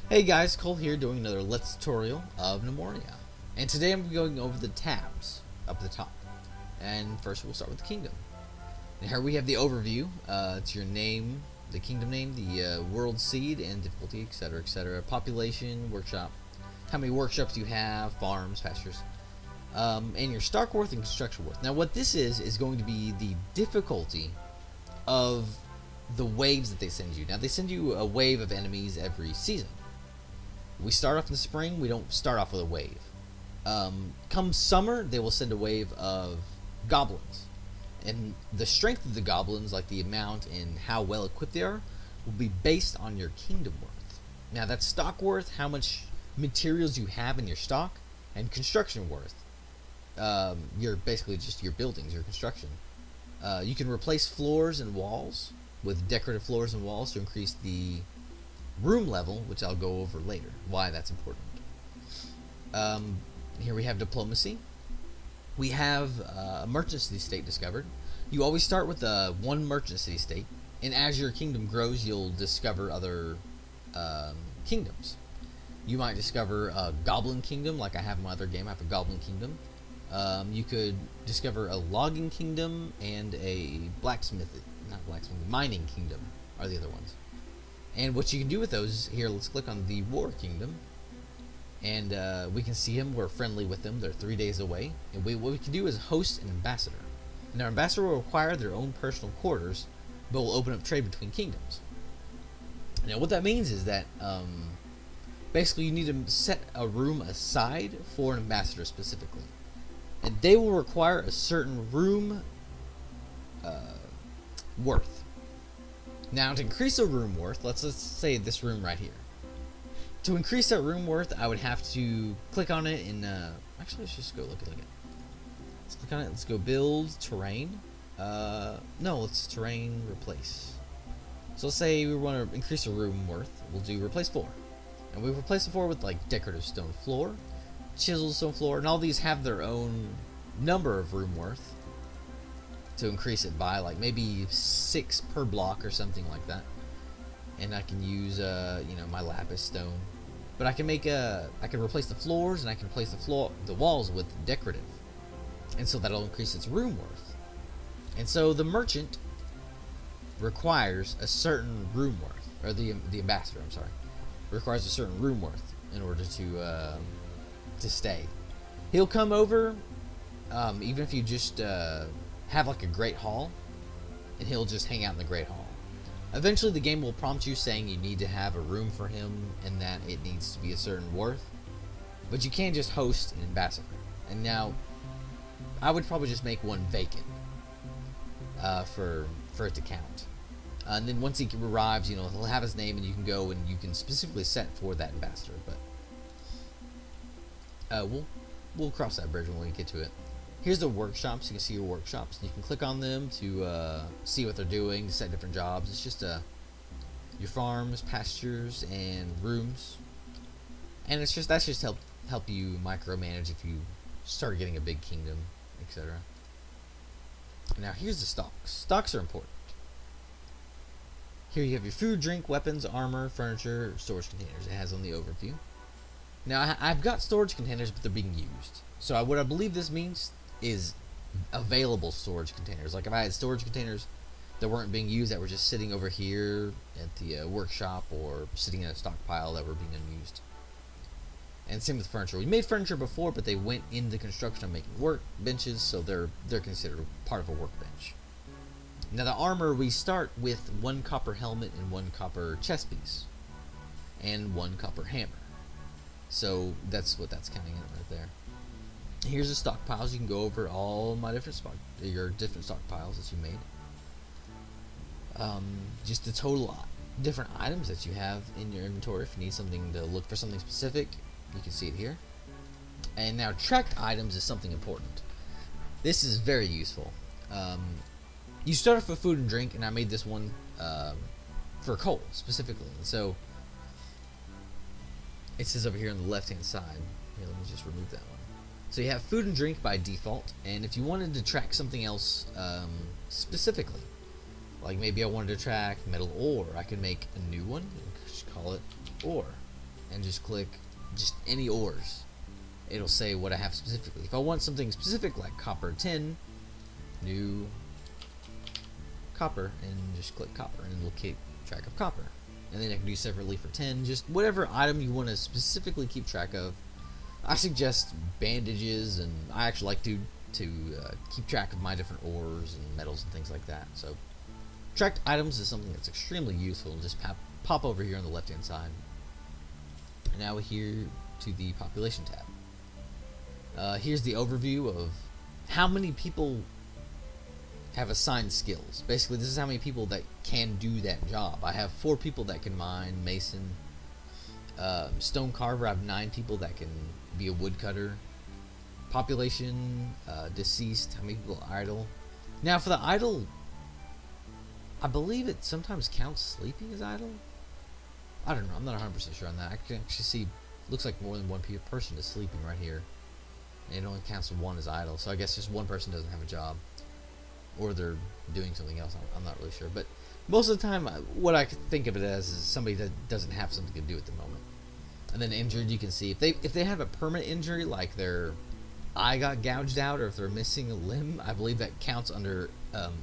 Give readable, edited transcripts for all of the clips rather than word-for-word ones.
Hey guys, Cole here doing another Let's tutorial of Gnomoria. And today I'm going over the tabs up at the top. And first we'll start with the kingdom. And here we have the overview. It's your name, the kingdom name, the world seed and difficulty, etc, etc. Population, workshop, how many workshops you have, farms, pastures, and your stock worth and construction worth. Now what this is going to be the difficulty of the waves that they send you. Now they send you a wave of enemies every season. We start off in the spring, we don't start off with a wave. Come summer, they will send a wave of goblins. And the strength of the goblins, like the amount and how well equipped they are, will be based on your kingdom worth. Now that's stock worth, how much materials you have in your stock, and construction worth. You're basically just your buildings, your construction. You can replace floors and walls with decorative floors and walls to increase the room level, which I'll go over later, why that's important. Here we have diplomacy. We have a merchant city state discovered. You always start with one merchant city state, and as your kingdom grows, you'll discover other kingdoms. You might discover a goblin kingdom, like I have in my other game. I have a goblin kingdom. You could discover a logging kingdom and a mining kingdom are the other ones. And what you can do with those, here let's click on the war kingdom, and we can see him, we're friendly with them, they're 3 days away, and what we can do is host an ambassador. And our ambassador will require their own personal quarters, but will open up trade between kingdoms. Now what that means is that basically you need to set a room aside for an ambassador specifically, and they will require a certain room worth. Now to increase a room worth, let's say this room right here. To increase that room worth, I would have to click on it and actually let's just go look at it. Let's click on it, let's go build terrain. No, let's terrain replace. So let's say we want to increase a room worth, we'll do replace floor. And we replace the floor with like decorative stone floor, chiseled stone floor, and all these have their own number of room worth to increase it by, like maybe 6 per block or something like that. And I can use my lapis stone, but I can replace the floors, and I can replace the walls with decorative, and so that'll increase its room worth. And so the merchant requires a certain room worth, or the ambassador, I'm sorry, requires a certain room worth in order to stay. He'll come over, even if you just have like a great hall, and he'll just hang out in the great hall. Eventually the game will prompt you saying you need to have a room for him and that it needs to be a certain worth, but you can't just host an ambassador. And now I would probably just make one vacant for it to count, and then once he arrives, he'll have his name and you can go and you can specifically set for that ambassador. But we'll cross that bridge when we get to it. Here's the workshops. You can see your workshops. You can click on them to see what they're doing, to set different jobs. It's just your farms, pastures, and rooms. And that's just help you micromanage if you start getting a big kingdom, etc. Now here's the stocks. Stocks are important. Here you have your food, drink, weapons, armor, furniture, storage containers. It has on the overview. Now I've got storage containers, but they're being used. So what I believe this means is available storage containers. Like if I had storage containers that weren't being used, that were just sitting over here at the workshop, or sitting in a stockpile that were being unused. And same with furniture. We made furniture before, but they went into construction on making workbenches, so they're considered part of a workbench. Now the armor, we start with 1 copper helmet and 1 copper chest piece and 1 copper hammer. So that's what that's counting in right there. Here's the stockpiles. You can go over all my different stockpiles that you made. Just the total different items that you have in your inventory. If you need something to look for something specific, you can see it here. And now tracked items is something important. This is very useful. You start off with food and drink, and I made this one for coal specifically. So it says over here on the left hand side. Here, let me just remove that one. So you have food and drink by default, and if you wanted to track something else specifically, like maybe I wanted to track metal ore, I could make a new one and just call it ore. and just click just any ores, it'll say what I have specifically. If I want something specific like copper tin, new copper, and just click copper, and it'll keep track of copper. And then I can do separately for tin, just whatever item you want to specifically keep track of. I suggest bandages, and I actually like to keep track of my different ores and metals and things like that. So tracked items is something that's extremely useful. Just pop over here on the left hand side. And now we're here to the population tab. Here's the overview of how many people have assigned skills. Basically, this is how many people that can do that job. I have 4 people that can mine, mason, stone carver. I have 9 people that can be a woodcutter. Population, deceased, how many people are idle. Now for the idle, I believe it sometimes counts sleeping as idle. I don't know, I'm not 100% sure on that. I can actually see, looks like more than one person is sleeping right here. And it only counts 1 as idle, so I guess just 1 person doesn't have a job. Or they're doing something else, I'm not really sure. But most of the time, what I think of it as is somebody that doesn't have something to do at the moment. And then injured, you can see, if they have a permanent injury, like their eye got gouged out, or if they're missing a limb, I believe that counts under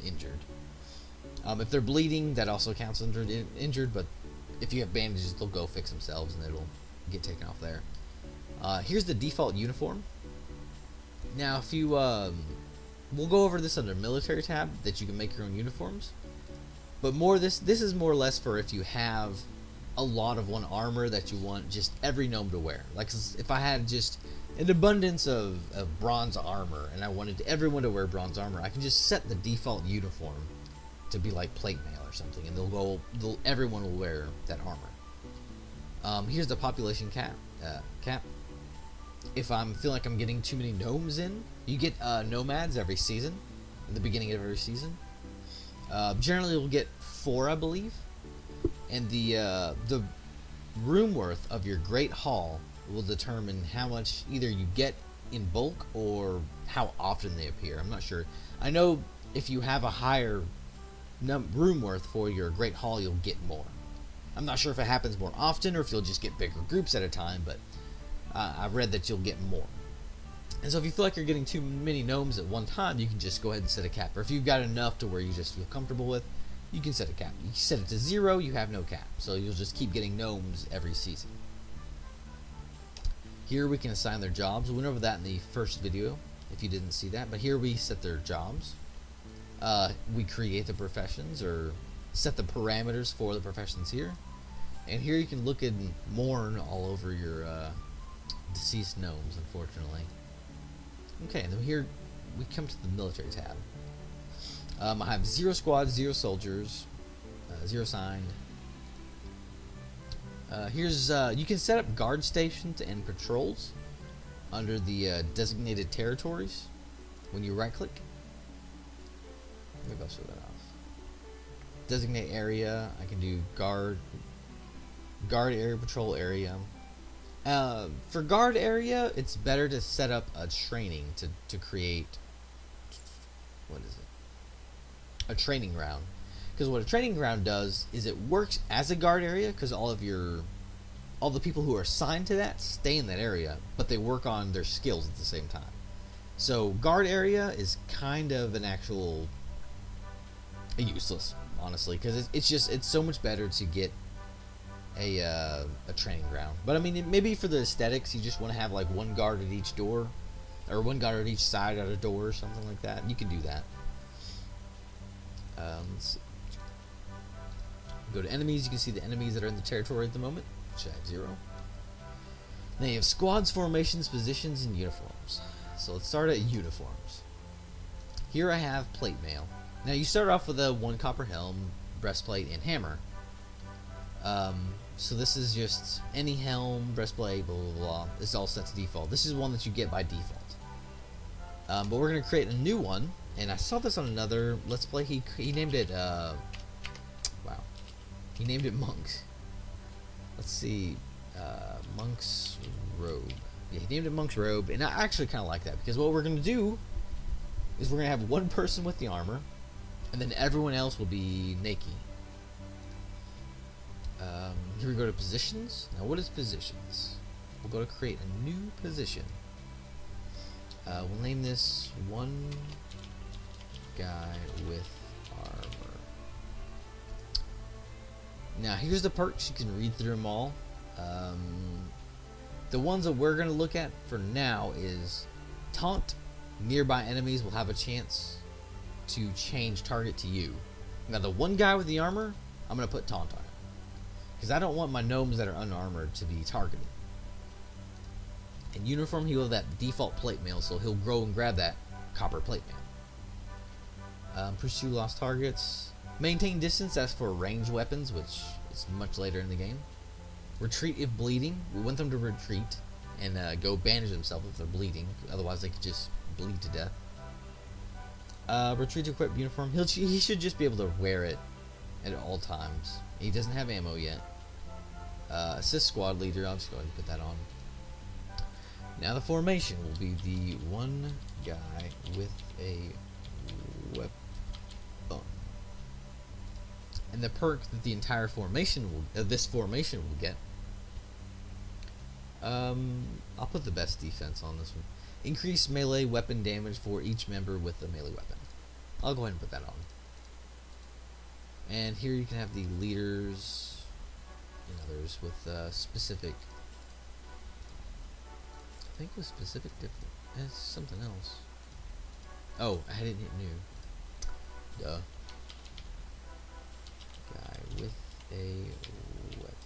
injured. If they're bleeding, that also counts under injured, but if you have bandages, they'll go fix themselves and it'll get taken off there. Here's the default uniform. Now, if you, we'll go over this under military tab, that you can make your own uniforms. But this is more or less for if you have a lot of one armor that you want just every gnome to wear. Like if I had just an abundance of bronze armor and I wanted everyone to wear bronze armor, I can just set the default uniform to be like plate mail or something, and everyone will wear that armor. Here's the population cap. If I'm feel like I'm getting too many gnomes in, you get nomads every season, in the beginning of every season. Generally, you'll get 4, I believe, and the room worth of your Great Hall will determine how much either you get in bulk or how often they appear. I'm not sure. I know if you have a higher room worth for your Great Hall, you'll get more. I'm not sure if it happens more often or if you'll just get bigger groups at a time, but I read that you'll get more. And so if you feel like you're getting too many gnomes at one time, you can just go ahead and set a cap. Or if you've got enough to where you just feel comfortable with, you can set a cap. You set it to 0, you have no cap. So you'll just keep getting gnomes every season. Here we can assign their jobs. We went over that in the first video, if you didn't see that. But here we set their jobs. We create the professions, or set the parameters for the professions here. And here you can look and mourn all over your deceased gnomes, unfortunately. Okay, and then here we come to the military tab. I have 0 squads, 0 soldiers, 0 assigned. Here's you can set up guard stations and patrols under the designated territories when you right click. Maybe I'll show that off. Designate area. I can do guard area, patrol area. For guard area, it's better to set up a training to create, what is it? A training ground. Because what a training ground does is it works as a guard area, because all the people who are assigned to that stay in that area, but they work on their skills at the same time. So guard area is kind of an actual useless, honestly, because it's so much better to get a training ground. But I mean, maybe for the aesthetics, you just want to have like 1 guard at each door, or 1 guard at each side at a door, or something like that. You can do that. Let's see. Go to enemies. You can see the enemies that are in the territory at the moment, which I have 0. Then you have squads, formations, positions, and uniforms. So let's start at uniforms. Here I have plate mail. Now you start off with a 1 copper helm, breastplate, and hammer. So this is just any helm, breastplate, blah, blah, blah. This is all set to default. This is one that you get by default. But we're going to create a new one, and I saw this on another Let's Play. He named it, wow. He named it Monks. Let's see, Monk's Robe. Yeah, he named it Monk's Robe, and I actually kind of like that, because what we're going to do is we're going to have 1 person with the armor, and then everyone else will be naked. Here we go to positions. Now what is positions? We'll go to create a new position. We'll name this one guy with armor. Now here's the perks, you can read through them all. The ones that we're going to look at for now is taunt. Nearby enemies will have a chance to change target to you. Now the one guy with the armor, I'm going to put taunt on him, because I don't want my gnomes that are unarmored to be targeted. In uniform, he will have that default plate mail, so he'll grow and grab that copper plate mail. Pursue lost targets. Maintain distance, that's for ranged weapons, which is much later in the game. Retreat if bleeding. We want them to retreat and go bandage themselves if they're bleeding, otherwise they could just bleed to death. Retreat to equip uniform. He should just be able to wear it at all times. He doesn't have ammo yet. Assist squad leader. I'll just go ahead and put that on. Now the formation will be the one guy with a weapon. And the perk that the entire formation will, this formation will get. I'll put the best defense on this one. Increase melee weapon damage for each member with a melee weapon. I'll go ahead and put that on. And here you can have the leaders and others with specific. I think it was specific different. It's something else. Oh, I didn't hit new. Duh. Guy with a weapon.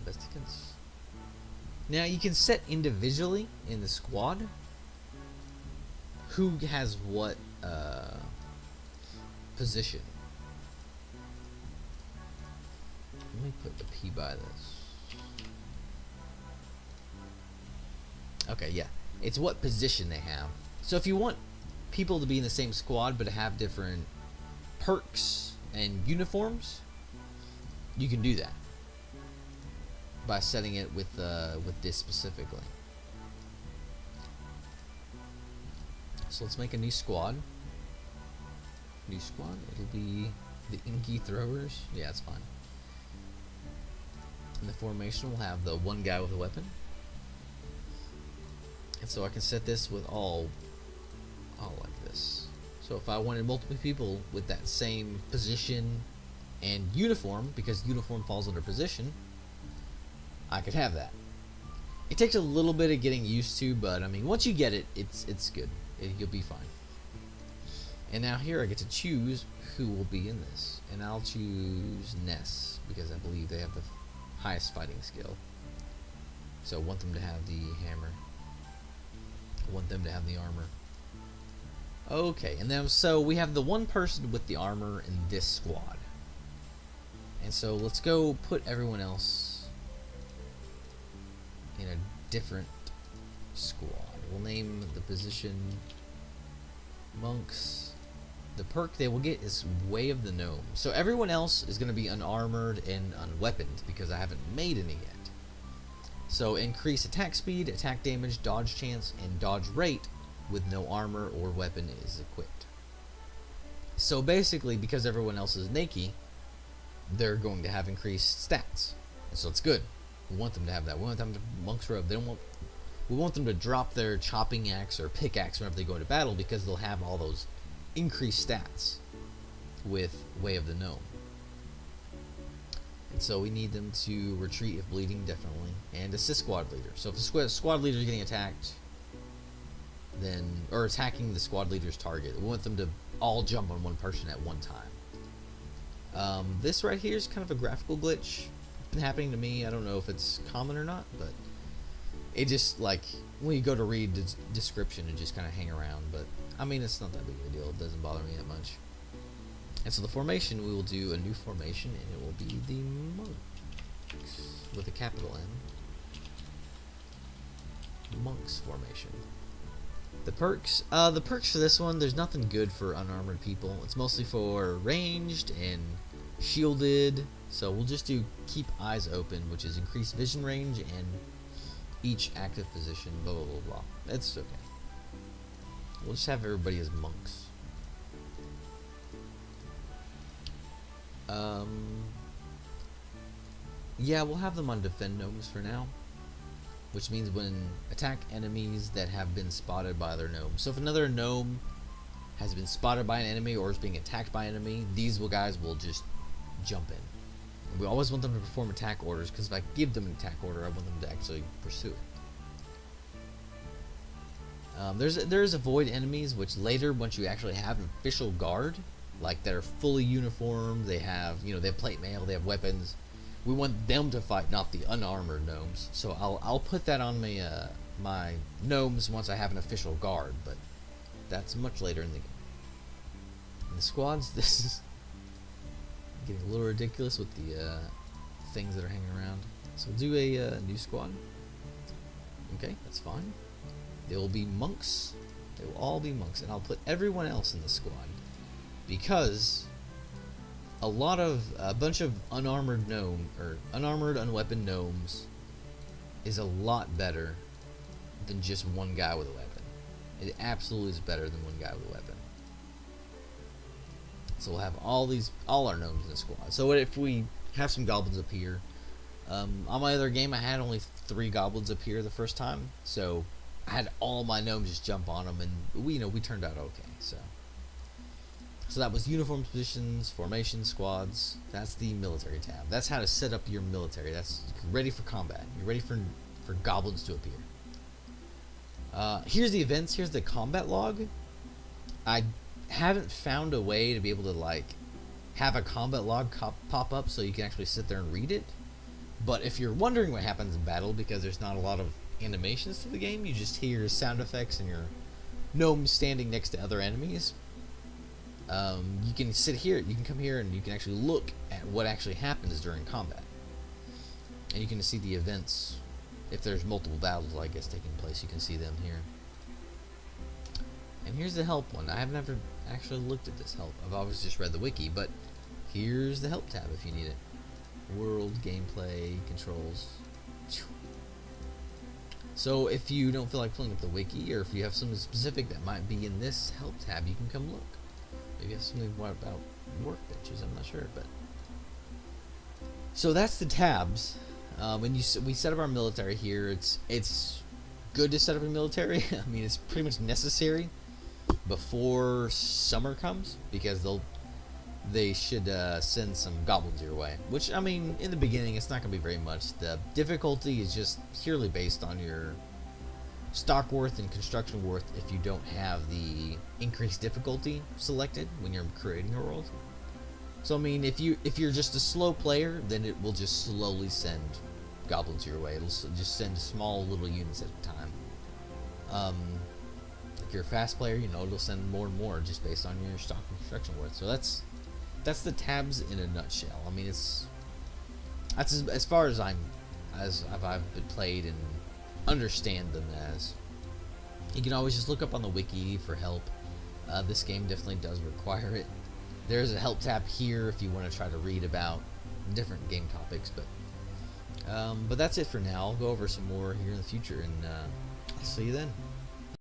Best defense. Now you can set individually in the squad who has what position. Let me put the P by this. Okay, yeah. It's what position they have. So if you want people to be in the same squad but have different perks and uniforms, you can do that by setting it with this specifically. So let's make a new squad. New squad. It'll be the Inky Throwers. Yeah, it's fine. And the formation will have the one guy with a weapon. And so I can set this with all like this. So if I wanted multiple people with that same position and uniform, because uniform falls under position, I could have that. It takes a little bit of getting used to, but I mean, once you get it, it's good. You'll be fine. And now here I get to choose who will be in this, and I'll choose Ness because I believe they have the highest fighting skill. So I want them to have the hammer. I want them to have the armor. Okay, and then so we have the one person with the armor in this squad. And so let's go put everyone else in a different squad. We'll name the position monks. The perk they will get is Way of the Gnome. So everyone else is going to be unarmored and unweaponed because I haven't made any yet. So increase attack speed, attack damage, dodge chance, and dodge rate with no armor or weapon is equipped. So basically, because everyone else is naked, they're going to have increased stats. And so it's good. We want them to have that. We want them to monks robe. We want them to drop their chopping axe or pickaxe whenever they go into battle because they'll have all those increased stats with Way of the Gnome. And so we need them to retreat if bleeding, definitely, and assist squad leader. So if the squad leader is getting attacked, then or attacking the squad leader's target, we want them to all jump on one person at one time. This right here is kind of a graphical glitch. It's been happening to me. I don't know if it's common or not, but it just, like, when you go to read the description, it just kind of hang around. But I mean, it's not that big of a deal. It doesn't bother me that much. And so the formation, we will do a new formation, and it will be the monks with a capital M. Monks formation. The perks for this one, there's nothing good for unarmored people. It's mostly for ranged and shielded. So we'll just do keep eyes open, which is increase vision range and each active position, blah blah blah blah. It's okay. We'll just have everybody as monks. Yeah, we'll have them on defend gnomes for now, which means when attack enemies that have been spotted by other gnomes. So if another gnome has been spotted by an enemy or is being attacked by an enemy, these guys will just jump in. And we always want them to perform attack orders, because if I give them an attack order, I want them to actually pursue it. There's avoid enemies, which later, once you actually have an official guard, like that are fully uniformed, they have they have plate mail, they have weapons. We want them to fight, not the unarmored gnomes. So I'll put that on my gnomes once I have an official guard, but that's much later in the game. In the squads, this is getting a little ridiculous with the things that are hanging around. So we'll do a new squad. Okay, that's fine. They will be monks. They will all be monks, and I'll put everyone else in the squad because a bunch of unarmored unweaponed gnomes is a lot better than just one guy with a weapon. It absolutely is better than one guy with a weapon. So we'll have all our gnomes in the squad. So if we have some goblins up here, on my other game I had only 3 goblins up here the first time, so I had all my gnomes just jump on them, and we turned out okay. So that was uniform positions, formation, squads. That's the military tab. That's how to set up your military. That's ready for combat. You're ready for goblins to appear. Here's the events. Here's the combat log. I haven't found a way to be able to have a combat log pop up so you can actually sit there and read it. But if you're wondering what happens in battle, because there's not a lot of animations to the game, you just hear sound effects and your gnomes standing next to other enemies. You can sit here, you can come here, and you can actually look at what actually happens during combat. And you can see the events. If there's multiple battles, I guess, taking place, you can see them here. And here's the help one. I haven't ever actually looked at this help. I've always just read the wiki, but here's the help tab if you need it. World, gameplay, controls. So if you don't feel like pulling up the wiki, or if you have something specific that might be in this help tab, you can come look. Maybe you have something about workbenches, I'm not sure, but so that's the tabs. We set up our military here. It's good to set up a military. I mean, it's pretty much necessary before summer comes, because they should send some goblins your way. Which, I mean, in the beginning, it's not going to be very much. The difficulty is just purely based on your stock worth and construction worth if you don't have the increased difficulty selected when you're creating a world. So I mean, if you're just a slow player, then it will just slowly send goblins your way. It'll just send small little units at a time. If you're a fast player, it'll send more and more just based on your stock and construction worth. So that's the tabs in a nutshell. I mean, that's as far as I've been played and understand them as. You can always just look up on the wiki for help. This game definitely does require it. There's a help tab here if you want to try to read about different game topics, but that's it for now. I'll go over some more here in the future, and I'll see you then.